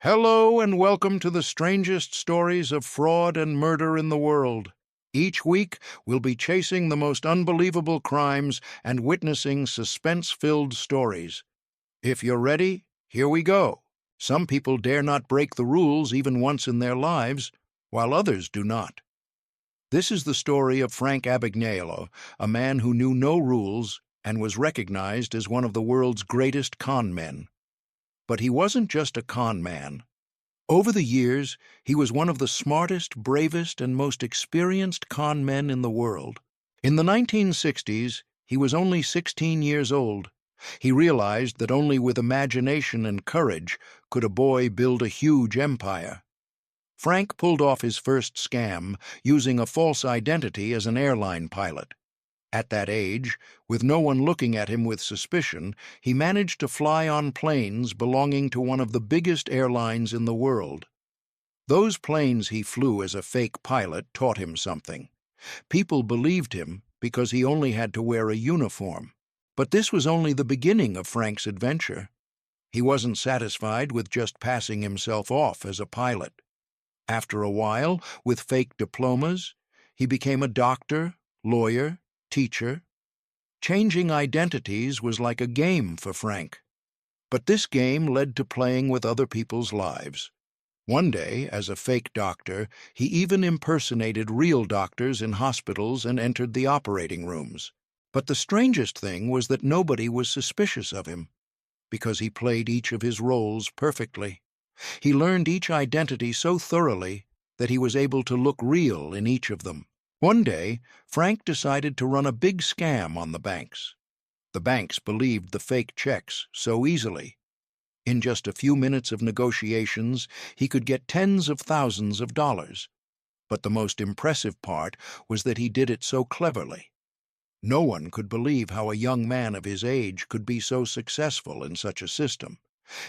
Hello and welcome to the strangest stories of fraud and murder in the world. Each week, we'll be chasing the most unbelievable crimes and witnessing suspense-filled stories. If you're ready, here we go. Some people dare not break the rules even once in their lives, while others do not. This is the story of Frank Abagnale, a man who knew no rules and was recognized as one of the world's greatest con men. But he wasn't just a con man. Over the years, he was one of the smartest, bravest, and most experienced con men in the world. In the 1960s, he was only 16 years old. He realized that only with imagination and courage could a boy build a huge empire. Frank pulled off his first scam using a false identity as an airline pilot. At that age, with no one looking at him with suspicion, he managed to fly on planes belonging to one of the biggest airlines in the world. Those planes he flew as a fake pilot taught him something. People believed him because he only had to wear a uniform. But this was only the beginning of Frank's adventure. He wasn't satisfied with just passing himself off as a pilot. After a while, with fake diplomas, he became a doctor, lawyer, teacher. Changing identities was like a game for Frank. But this game led to playing with other people's lives. One day, as a fake doctor, he even impersonated real doctors in hospitals and entered the operating rooms. But the strangest thing was that nobody was suspicious of him, because he played each of his roles perfectly. He learned each identity so thoroughly that he was able to look real in each of them. One day, Frank decided to run a big scam on the banks. The banks believed the fake checks so easily. In just a few minutes of negotiations, he could get tens of thousands of dollars. But the most impressive part was that he did it so cleverly. No one could believe how a young man of his age could be so successful in such a system.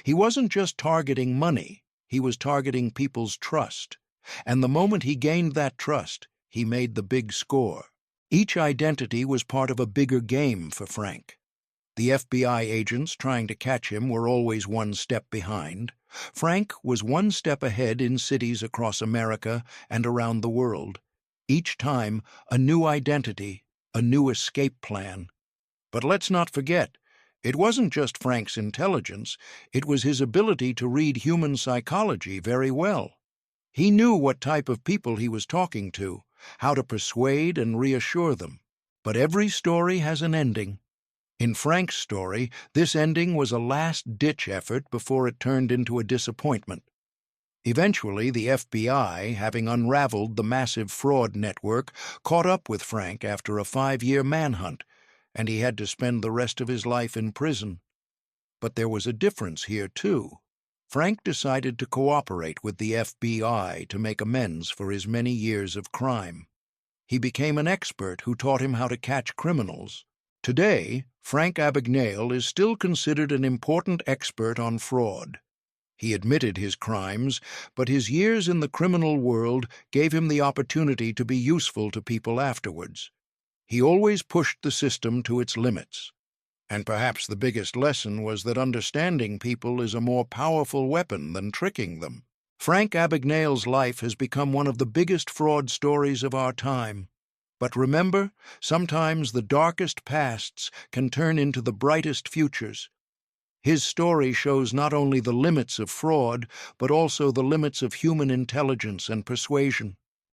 He wasn't just targeting money, he was targeting people's trust. And the moment he gained that trust, he made the big score. Each identity was part of a bigger game for Frank. The FBI agents trying to catch him were always one step behind. Frank was one step ahead in cities across America and around the world. Each time, a new identity, a new escape plan. But let's not forget, it wasn't just Frank's intelligence, it was his ability to read human psychology very well. He knew what type of people he was talking to, how to persuade and reassure them. But every story has an ending. In Frank's story, this ending was a last-ditch effort before it turned into a disappointment. Eventually, the FBI, having unraveled the massive fraud network, caught up with Frank after a 5-year manhunt, and he had to spend the rest of his life in prison. But there was a difference here, too. Frank decided to cooperate with the FBI to make amends for his many years of crime. He became an expert who taught him how to catch criminals. Today, Frank Abagnale is still considered an important expert on fraud. He admitted his crimes, but his years in the criminal world gave him the opportunity to be useful to people afterwards. He always pushed the system to its limits. And perhaps the biggest lesson was that understanding people is a more powerful weapon than tricking them. Frank Abagnale's life has become one of the biggest fraud stories of our time. But remember, sometimes the darkest pasts can turn into the brightest futures. His story shows not only the limits of fraud, but also the limits of human intelligence and persuasion.